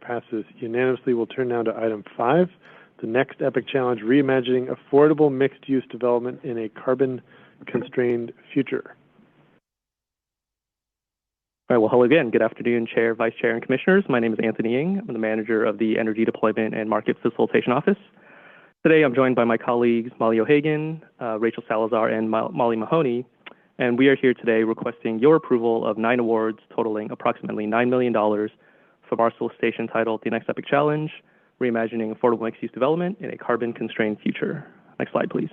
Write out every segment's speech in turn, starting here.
passes unanimously. We'll turn now to item 5, the next EPIC challenge, reimagining affordable mixed-use development in a carbon-constrained future. All right, well, hello again. Good afternoon, Chair, Vice Chair, and Commissioners. My name is Anthony Ng. I'm the manager of the Energy Deployment and Market Facilitation Office. Today, I'm joined by my colleagues, Molly O'Hagan, Rachel Salazar, and Molly Mahoney, and we are here today requesting your approval of 9 awards totaling approximately $9 million from our solicitation titled The Next EPIC Challenge, Reimagining Affordable Mixed-Use Development in a Carbon-Constrained Future. Next slide, please.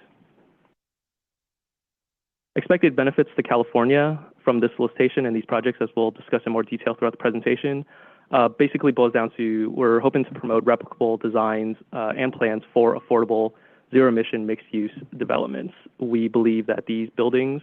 Expected benefits to California from this solicitation and these projects, as we'll discuss in more detail throughout the presentation, basically boils down to we're hoping to promote replicable designs and plans for affordable zero-emission mixed-use developments. We believe that these buildings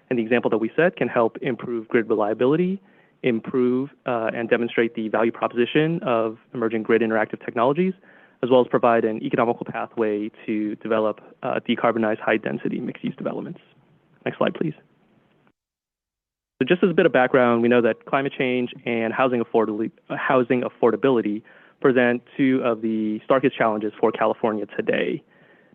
and the example that we set can help improve grid reliability, improve and demonstrate the value proposition of emerging grid interactive technologies, as well as provide an economical pathway to develop decarbonized high-density mixed-use developments. Next slide, please. So just as a bit of background, we know that climate change and housing affordability present 2 of the starkest challenges for California today.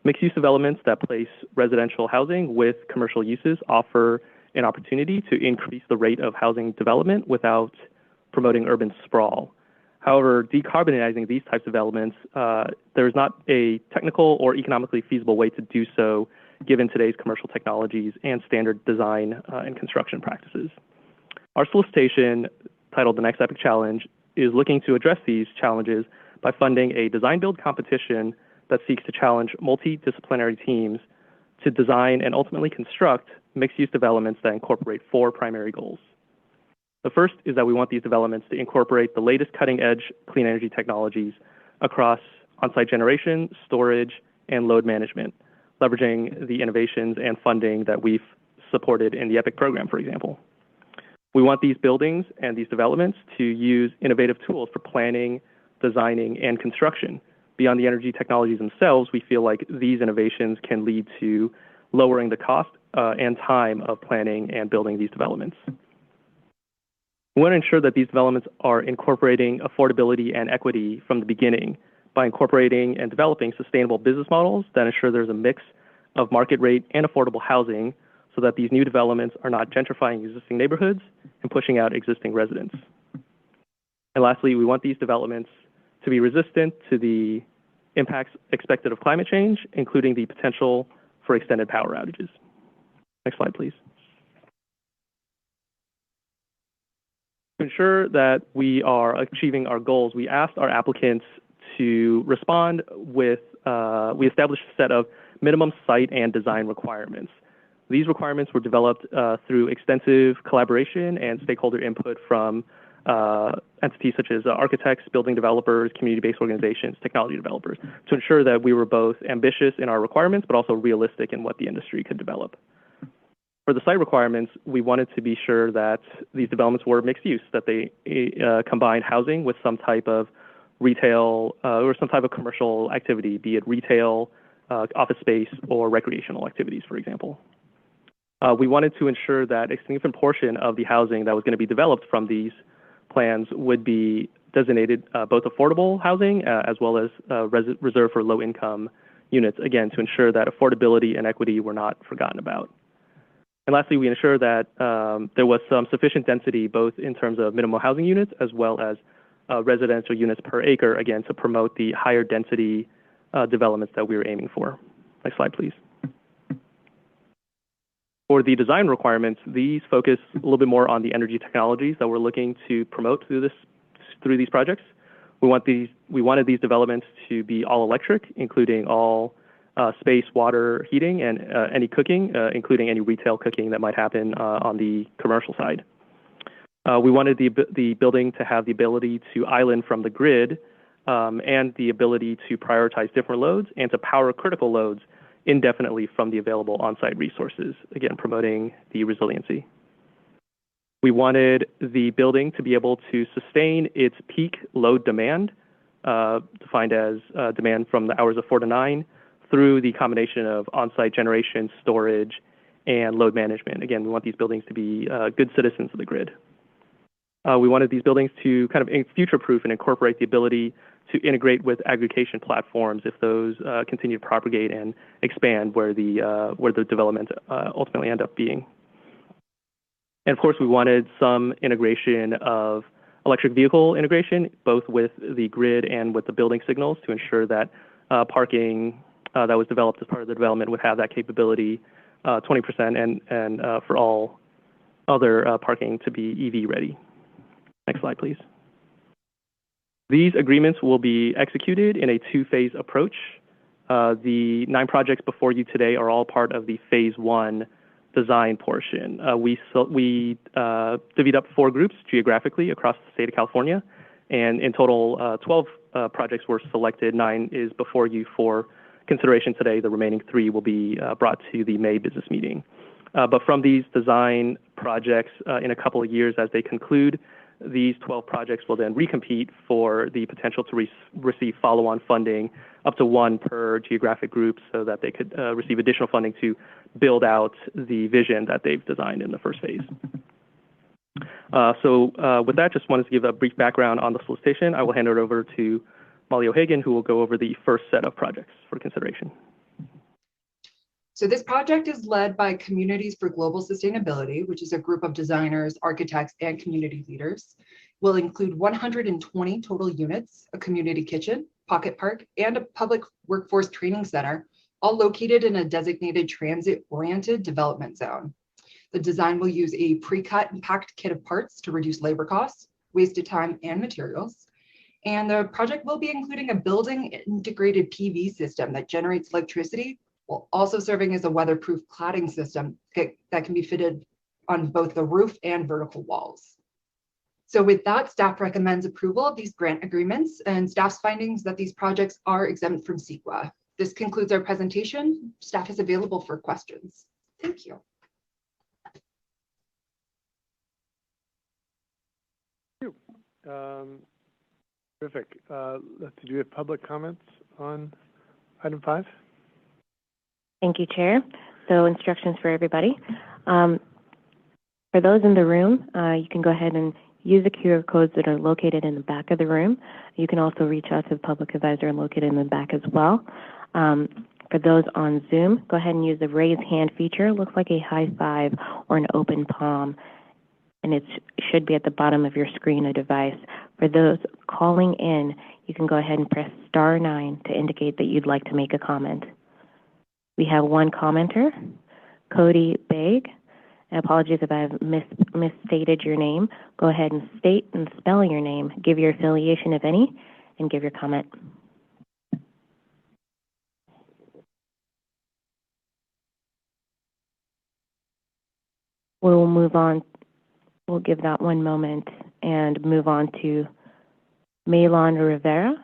Mixed-use developments that place residential housing with commercial uses offer an opportunity to increase the rate of housing development without promoting urban sprawl. However, decarbonizing these types of developments, there is not a technical or economically feasible way to do so given today's commercial technologies and standard design and construction practices. Our solicitation, titled The Next EPIC Challenge, is looking to address these challenges by funding a design-build competition that seeks to challenge multidisciplinary teams to design and ultimately construct mixed-use developments that incorporate 4 primary goals. The first is that we want these developments to incorporate the latest cutting-edge clean energy technologies across on-site generation, storage, and load management, leveraging the innovations and funding that we've supported in the EPIC program, for example. We want these buildings and these developments to use innovative tools for planning, designing, and construction. Beyond the energy technologies themselves, we feel like these innovations can lead to lowering the cost and time of planning and building these developments. We want to ensure that these developments are incorporating affordability and equity from the beginning by incorporating and developing sustainable business models that ensure there's a mix of market rate and affordable housing so that these new developments are not gentrifying existing neighborhoods and pushing out existing residents. And lastly, we want these developments to be resistant to the impacts expected of climate change, including the potential for extended power outages. Next slide, please. To ensure that we are achieving our goals, we asked our applicants to respond with, we established a set of minimum site and design requirements. These requirements were developed through extensive collaboration and stakeholder input from entities such as architects, building developers, community-based organizations, technology developers, to ensure that we were both ambitious in our requirements, but also realistic in what the industry could develop. For the site requirements, we wanted to be sure that these developments were mixed use, that they combine housing with some type of retail or some type of commercial activity, be it retail, office space, or recreational activities, for example. We wanted to ensure that a significant portion of the housing that was going to be developed from these plans would be designated both affordable housing as well as reserved for low-income units, again, to ensure that affordability and equity were not forgotten about. And lastly, we ensure that there was some sufficient density, both in terms of minimum housing units as well as residential units per acre, again, to promote the higher density developments that we were aiming for. Next slide, please. For the design requirements, these focus a little bit more on the energy technologies that we're looking to promote through these projects. We wanted these developments to be all electric, including all space, water, heating, and any cooking, including any retail cooking that might happen on the commercial side. We wanted the building to have the ability to island from the grid and the ability to prioritize different loads and to power critical loads indefinitely from the available on-site resources, again, promoting the resiliency. We wanted the building to be able to sustain its peak load demand, defined as demand from the hours of 4 to 9, through the combination of on-site generation, storage, and load management. Again, we want these buildings to be good citizens of the grid. We wanted these buildings to kind of future-proof and incorporate the ability to integrate with aggregation platforms if those continue to propagate and expand where the development ultimately end up being. And of course, we wanted some integration of electric vehicle integration, both with the grid and with the building signals, to ensure that parking that was developed as part of the development would have that capability, 20%, and for all other parking to be EV ready. Next slide, please. These agreements will be executed in a two-phase approach. The 9 projects before you today are all part of the phase 1 design portion. We divvied up 4 groups geographically across the state of California, and in total, 12 projects were selected. 9 is before you for consideration today. The remaining 3 will be brought to the May business meeting. But from these design projects, in a couple of years as they conclude, these 12 projects will then recompete for the potential to receive follow-on funding, up to 1 per geographic group, so that they could receive additional funding to build out the vision that they've designed in the first phase. With that, just wanted to give a brief background on the solicitation. I will hand it over to Molly O'Hagan, who will go over the first set of projects for consideration. So this project is led by Communities for Global Sustainability, which is a group of designers, architects, and community leaders. Will include 120 total units, a community kitchen, pocket park, and a public workforce training center, all located in a designated transit-oriented development zone. The design will use a pre-cut and packed kit of parts to reduce labor costs, wasted time, and materials. And the project will be including a building integrated PV system that generates electricity, while also serving as a weatherproof cladding system that can be fitted on both the roof and vertical walls. So with that, staff recommends approval of these grant agreements, and staff's findings that these projects are exempt from CEQA. This concludes our presentation. Staff is available for questions. Thank you. Terrific. Let's do we have public comments on item 5? Thank you, Chair. So instructions for everybody. For those in the room, you can go ahead and use the QR codes that are located in the back of the room. You can also reach out to the public advisor located in the back as well. For those on Zoom, go ahead and use the raise hand feature. It looks like a high five or an open palm, and it should be at the bottom of your screen, a device. For those calling in, you can go ahead and press *9 to indicate that you'd like to make a comment. We have one commenter, Cody Baig. Apologies if I've misstated your name. Go ahead and state and spell your name, give your affiliation, if any, and give your comment. We'll move on. We'll give that one moment and move on to Mailon Rivera.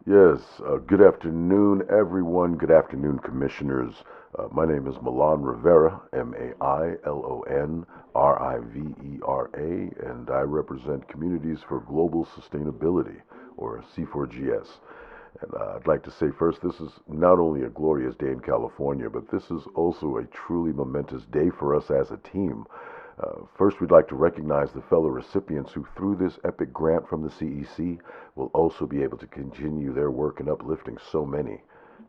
Yes, good afternoon, everyone. Good afternoon, commissioners. My name is Mailon Rivera, Mailon Rivera, and I represent Communities for Global Sustainability, or C4GS. And I'd like to say first, this is not only a glorious day in California, but this is also a truly momentous day for us as a team. First, we'd like to recognize the fellow recipients who, through this epic grant from the CEC, will also be able to continue their work in uplifting so many.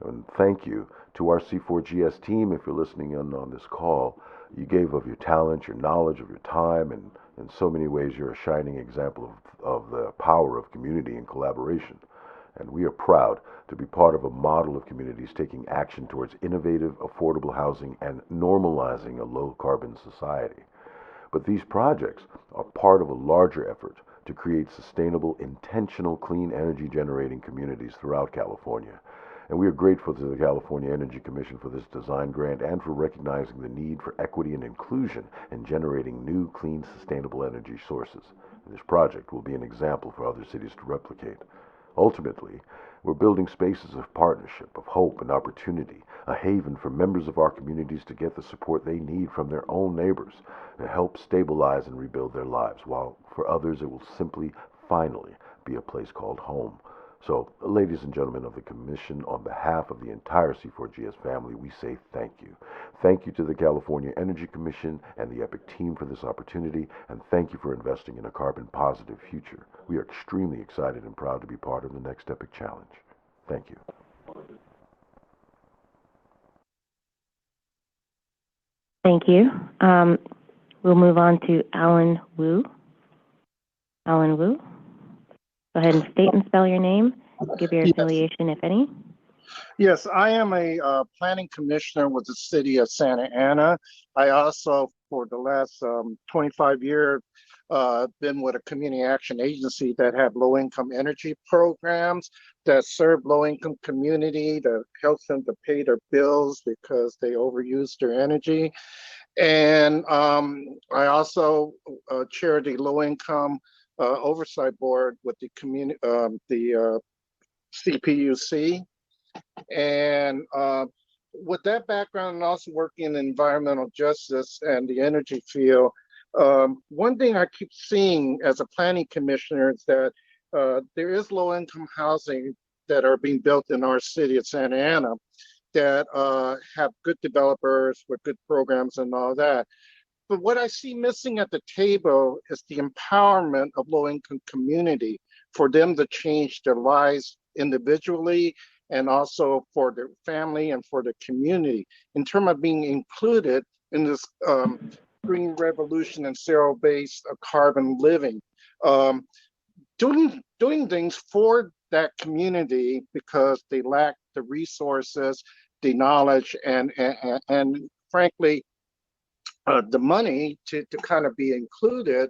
And thank you to our C4GS team. If you're listening in on this call, you gave of your talent, your knowledge, of your time, and in so many ways you're a shining example of the power of community and collaboration. And we are proud to be part of a model of communities taking action towards innovative, affordable housing and normalizing a low-carbon society. But these projects are part of a larger effort to create sustainable, intentional, clean energy generating communities throughout California. And we are grateful to the California Energy Commission for this design grant and for recognizing the need for equity and inclusion in generating new, clean, sustainable energy sources. This project will be an example for other cities to replicate. Ultimately, we're building spaces of partnership, of hope and opportunity, a haven for members of our communities to get the support they need from their own neighbors to help stabilize and rebuild their lives, while for others it will simply, finally, be a place called home. So, ladies and gentlemen of the Commission, on behalf of the entire C4GS family, we say thank you. Thank you to the California Energy Commission and the EPIC team for this opportunity, and thank you for investing in a carbon-positive future. We are extremely excited and proud to be part of the next EPIC challenge. Thank you. Thank you. We'll move on to Alan Wu. Alan Wu, go ahead and state and spell your name. Give your affiliation, if any. Yes, I am a planning commissioner with the city of Santa Ana. I also, for the last 25 years, been with a community action agency that have low-income energy programs that serve low-income community, that helps them to pay their bills because they overuse their energy. And I also chair the low-income oversight board with the community, the CPUC. And with that background and also working in environmental justice and the energy field, one thing I keep seeing as a planning commissioner is that there is low-income housing that are being built in our city of Santa Ana that have good developers with good programs and all that. But what I see missing at the table is the empowerment of low-income community for them to change their lives individually and also for their family and for the community in terms of being included in this green revolution and zero-based carbon living. Doing things for that community because they lack the resources, the knowledge, and frankly, the money to kind of be included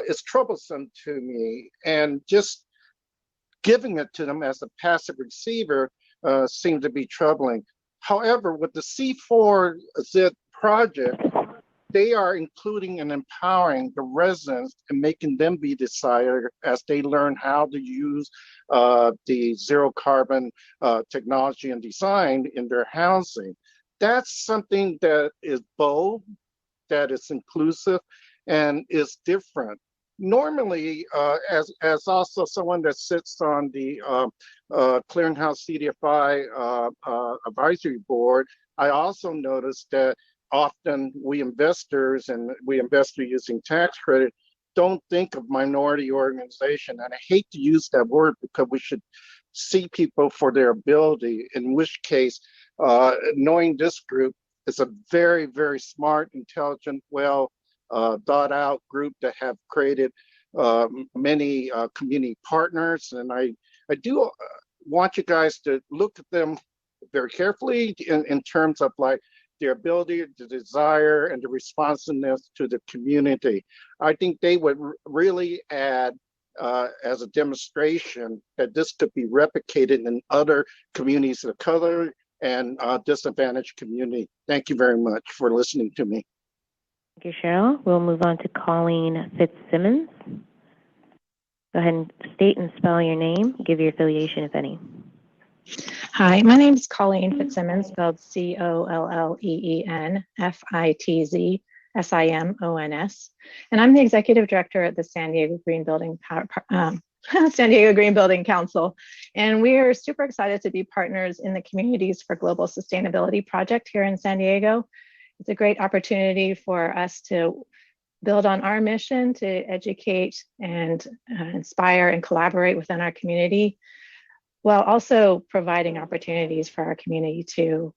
is troublesome to me. And just giving it to them as a passive receiver seems to be troubling. However, with the C4Z project, they are including and empowering the residents and making them be deciders as they learn how to use the zero carbon technology and design in their housing. That's something that is bold, that is inclusive, and is different. Normally, as also someone that sits on the Clearinghouse CDFI advisory board, I also noticed that often we investors using tax credit don't think of minority organization. And I hate to use that word because we should see people for their ability, in which case, knowing this group is a very, very smart, intelligent, well thought out group that have created many community partners. And I do want you guys to look at them very carefully in terms of like their ability, the desire, and the responsiveness to the community. I think they would really add as a demonstration that this could be replicated in other communities of color and disadvantaged community. Thank you very much for listening to me. Thank you, Cheryl. We'll move on to Colleen Fitzsimmons. Go ahead and state and spell your name. Give your affiliation, if any. Hi, my name is Colleen Fitzsimmons, spelled COLLEEN-FITZSIMONS, and I'm the executive director at the San Diego Green Building San Diego Green Building Council, and we are super excited to be partners in the Communities for Global Sustainability project here in San Diego. It's a great opportunity for us to build on our mission to educate and inspire and collaborate within our community, while also providing opportunities for our community to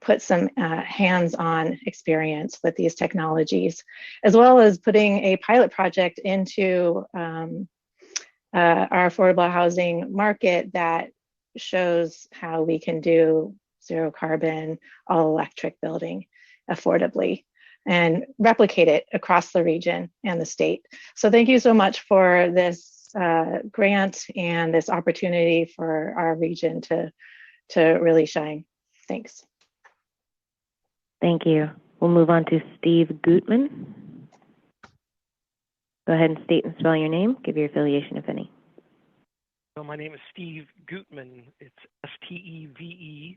put some hands-on experience with these technologies, as well as putting a pilot project into our affordable housing market that shows how we can do zero carbon, all electric building affordably and replicate it across the region and the state. So thank you so much for this grant and this opportunity for our region to really shine. Thanks. Thank you. We'll move on to Steve Guttman. Go ahead and state and spell your name. Give your affiliation, if any. So my name is Steve Guttman. It's STEVEGUTTMANN.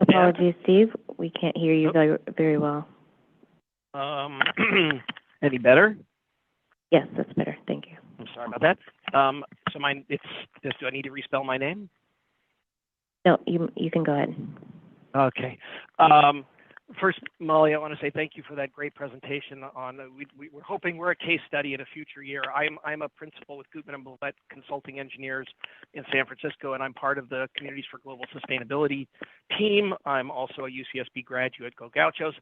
Apologies, Steve. We can't hear you very well. Any better? Yes, that's better. Thank you. I'm sorry about that. So do I need to respell my name? No, you can go ahead. Okay. First, Molly, I want to say thank you for that great presentation on, we're hoping we're a case study in a future year. I'm a principal with Guttman and Blaevoet Consulting Engineers in San Francisco, and I'm part of the Communities for Global Sustainability team. I'm also a UCSB graduate, Go Gauchos.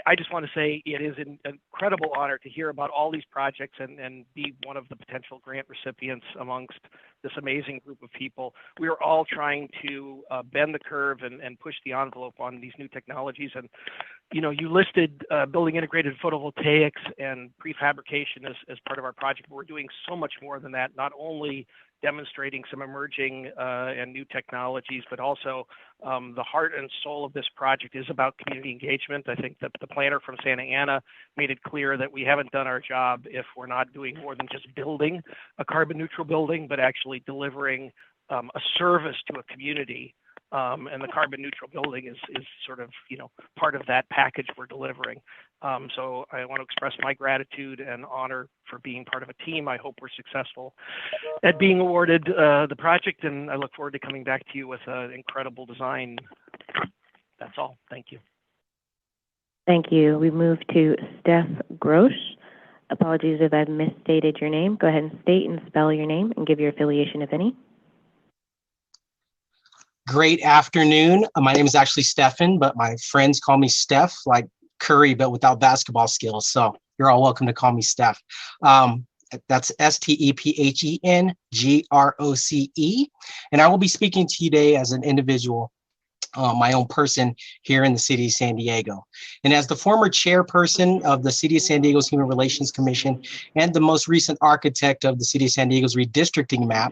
I just want to say it is an incredible honor to hear about all these projects and be one of the potential grant recipients amongst this amazing group of people. We are all trying to bend the curve and push the envelope on these new technologies. And, you know, you listed building integrated photovoltaics and prefabrication as part of our project, but we're doing so much more than that, not only demonstrating some emerging and new technologies, but also the heart and soul of this project is about community engagement. I think that the planner from Santa Ana made it clear that we haven't done our job if we're not doing more than just building a carbon neutral building, but actually delivering a service to a community. And the carbon neutral building is sort of, you know, part of that package we're delivering. So I want to express my gratitude and honor for being part of a team. I hope we're successful at being awarded the project, and I look forward to coming back to you with an incredible design. That's all. Thank you. Thank you. We move to Steph Groce. Apologies if I've misstated your name. Go ahead and state and spell your name and give your affiliation, if any. Great afternoon. My name is actually Stephen, but my friends call me Steph, like Curry, but without basketball skills. So you're all welcome to call me Steph. That's StephenGroce. And I will be speaking to you today as an individual, my own person here in the city of San Diego. And as the former chairperson of the City of San Diego's Human Relations Commission and the most recent architect of the City of San Diego's redistricting map,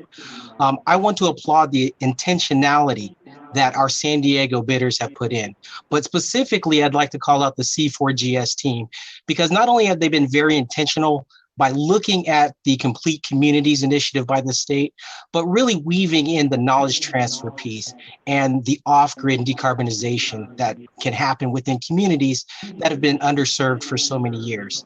I want to applaud the intentionality that our San Diego bidders have put in. But specifically, I'd like to call out the C4GS team, because not only have they been very intentional by looking at the Complete Communities initiative by the state, but really weaving in the knowledge transfer piece and the off-grid decarbonization that can happen within communities that have been underserved for so many years.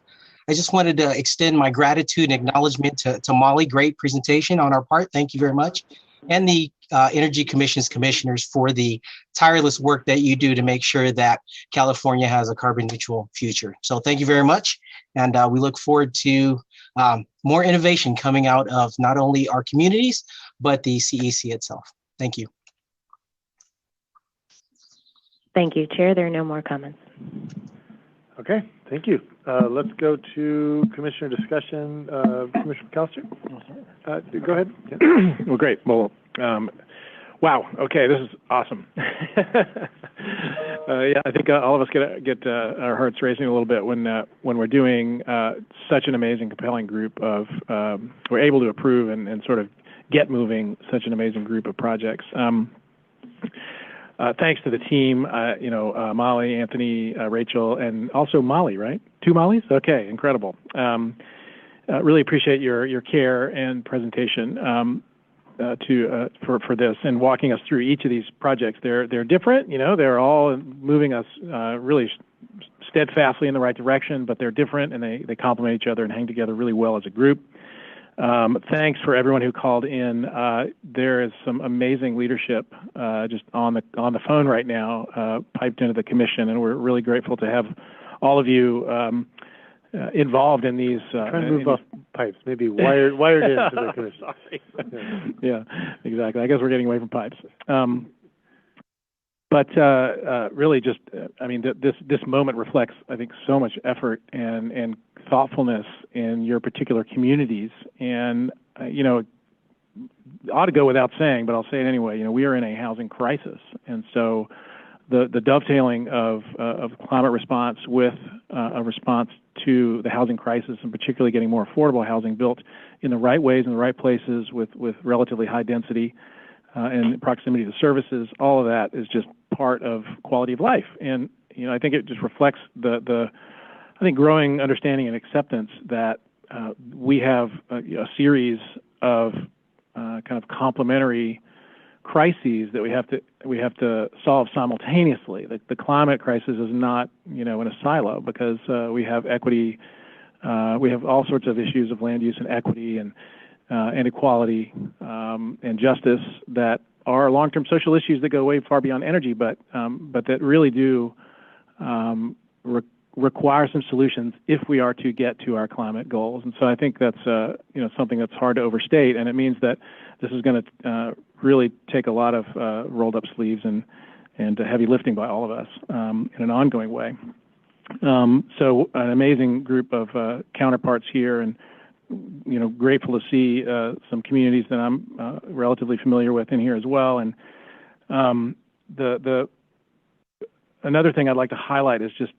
I just wanted to extend my gratitude and acknowledgement to Molly. Great presentation on our part. Thank you very much. And the Energy Commission's commissioners for the tireless work that you do to make sure that California has a carbon neutral future. So thank you very much. And we look forward to more innovation coming out of not only our communities, but the CEC itself. Thank you. Thank you, Chair. There are no more comments. Okay, thank you. Let's go to Commissioner discussion. Commissioner McAllister, go ahead. Yeah. Well, great. Well, wow. Okay, this is awesome. Yeah, I think all of us get our hearts racing a little bit when we're doing such an amazing, compelling group of. We're able to approve and sort of get moving such an amazing group of projects. Thanks to the team, Molly, Anthony, Rachel, and also Molly, right? 2 Mollys? Okay, incredible. Really appreciate your care and presentation for this and walking us through each of these projects. They're different, they're all moving us really steadfastly in the right direction, but they're different and they complement each other and hang together really well as a group. Thanks for everyone who called in. There is some amazing leadership just on the phone right now, piped into the commission, and we're really grateful to have all of you involved in these. Trying to move off pipes, maybe wired into the commission. Sorry. Yeah, exactly. I guess we're getting away from pipes. But really, just this moment reflects, I think, so much effort and thoughtfulness in your particular communities, and it ought to go without saying, but I'll say it anyway. We are in a housing crisis, and so the dovetailing of climate response with a response to the housing crisis, and particularly getting more affordable housing built in the right ways in the right places with relatively high density and proximity to services, all of that is just part of quality of life. And I think it just reflects the growing understanding and acceptance that we have a series of kind of complementary crises that we have to solve simultaneously. The climate crisis is not in a silo, because we have equity We have all sorts of issues of land use and equity and equality and justice that are long-term social issues that go way far beyond energy, but that really do require some solutions if we are to get to our climate goals. And so I think that's something that's hard to overstate, and it means that this is going to really take a lot of rolled up sleeves and heavy lifting by all of us in an ongoing way. So an amazing group of counterparts here, and grateful to see some communities that I'm relatively familiar with in here as well. And another thing I'd like to highlight is just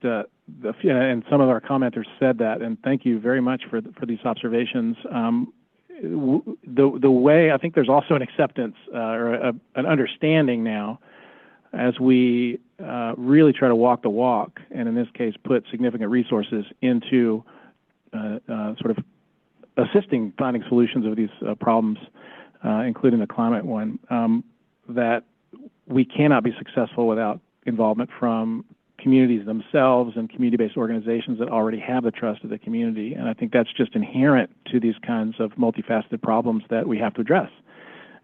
and some of our commenters said that, and thank you very much for these observations. The way I think there's also an acceptance or an understanding now as we really try to walk the walk, and in this case put significant resources into sort of assisting finding solutions of these problems, including the climate one, that we cannot be successful without involvement from communities themselves and community-based organizations that already have the trust of the community. And I think that's just inherent to these kinds of multifaceted problems that we have to address.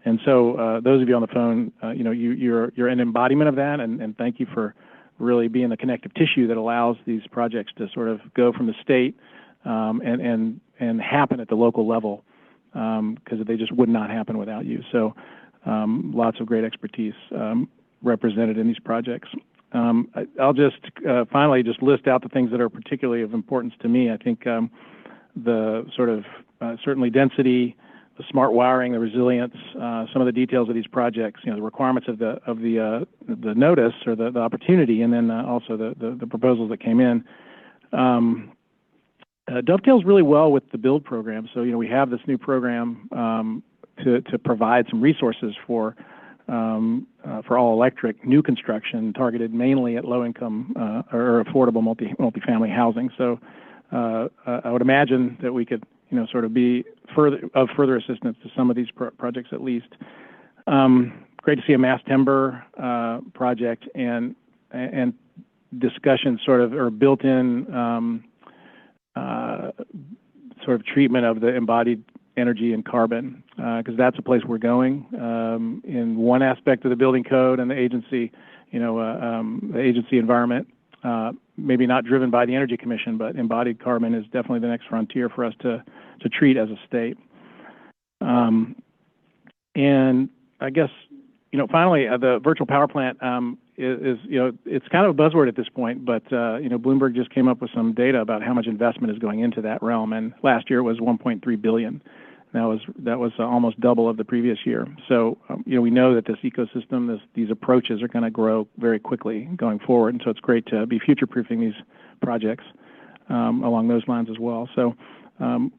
And so those of you on the phone, you're an embodiment of that, and thank you for really being the connective tissue that allows these projects to sort of go from the state and happen at the local level, because they just would not happen without you. So lots of great expertise represented in these projects. I'll just finally just list out the things that are particularly of importance to me. I think the sort of certainly density, the smart wiring, the resilience, some of the details of these projects, the requirements of the notice or the opportunity, and then also the proposals that came in. Dovetails really well with the build program. So we have this new program to provide some resources for all electric new construction targeted mainly at low income or affordable multifamily housing. So I would imagine that we could sort of be further assistance to some of these projects at least. Great to see a mass timber project and discussion sort of or built-in sort of treatment of the embodied energy and carbon, because that's a place we're going in one aspect of the building code and the agency, the agency environment, maybe not driven by the Energy Commission, but embodied carbon is definitely the next frontier for us to treat as a state. And I guess, finally, the virtual power plant is it's kind of a buzzword at this point, but Bloomberg just came up with some data about how much investment is going into that realm, and last year it was $1.3 billion. That was almost double of the previous year. So we know that this ecosystem, these approaches are going to grow very quickly going forward, and so it's great to be future-proofing these projects along those lines as well. So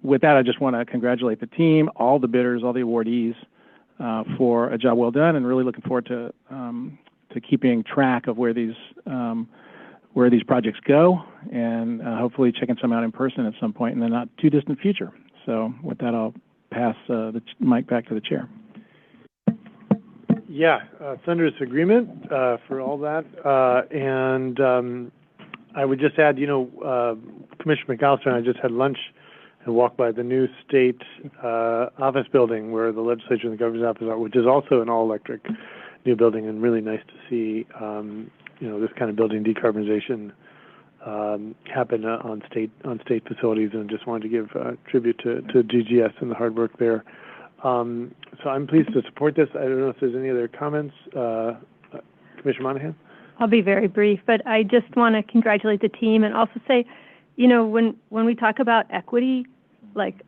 with that, I just want to congratulate the team, all the bidders, all the awardees for a job well done, and really looking forward to keeping track of where these projects go, and hopefully checking some out in person at some point in the not too distant future. So with that, I'll pass the mic back to the chair. Yeah, thunderous agreement for all that. And I would just add, Commissioner McAllister and I just had lunch and walked by the new state office building where the legislature and the governor's office are, which is also an all-electric new building, and really nice to see, this kind of building decarbonization happen on state facilities, and just wanted to give tribute to GGS and the hard work there. So I'm pleased to support this. I don't know if there's any other comments. Commissioner Monahan? I'll be very brief, but I just want to congratulate the team and also say, when we talk about equity, like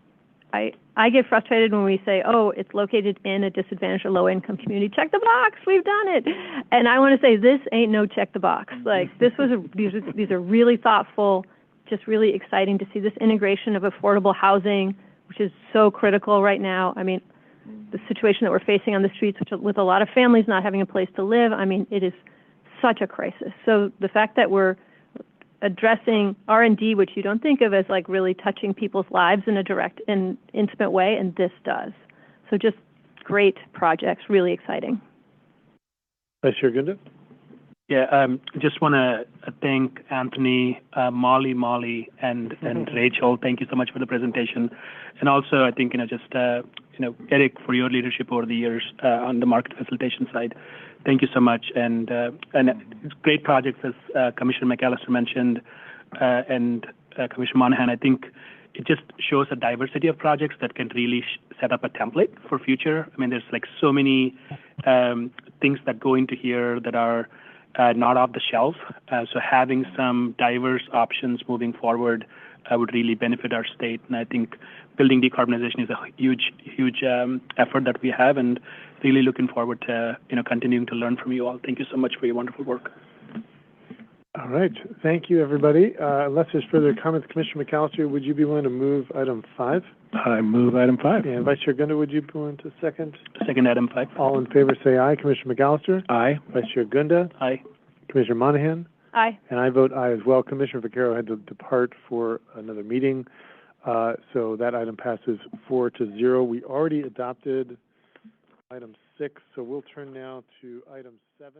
I get frustrated when we say, oh, it's located in a disadvantaged or low-income community. Check the box, we've done it. And I want to say this ain't no check the box. Like these are really thoughtful, just really exciting to see this integration of affordable housing, which is so critical right now. I mean, the situation that we're facing on the streets with a lot of families not having a place to live, I mean, it is such a crisis. So the fact that we're addressing R&D, which you don't think of as like really touching people's lives in a direct and intimate way, and this does. So just great projects, really exciting. Vice Chair Gunda? Yeah, just want to thank Anthony, Molly, and Rachel. Thank you so much for the presentation, and also I think Eric, for your leadership over the years on the market facilitation side. Thank you so much, and it's great projects as Commissioner McAllister mentioned, and Commissioner Monahan. I think it just shows a diversity of projects that can really set up a template for future. I mean, there's like so many things that go into here that are not off the shelf. So having some diverse options moving forward would really benefit our state. And I think building decarbonization is a huge effort that we have, and really looking forward to continuing to learn from you all. Thank you so much for your wonderful work. All right, thank you, everybody. Unless there's further comments, Commissioner McAllister, would you be willing to move item 5? I move item 5. And Vice Chair Gunda, would you be willing to second? Second item 5. All in favor say aye. Commissioner McAllister? Aye. Vice Chair Gunda? Aye. Commissioner Monahan? Aye. And I vote aye as well. Commissioner Vaccaro had to depart for another meeting, so that item passes 4-0. We already adopted item 6, so we'll turn now to item 7.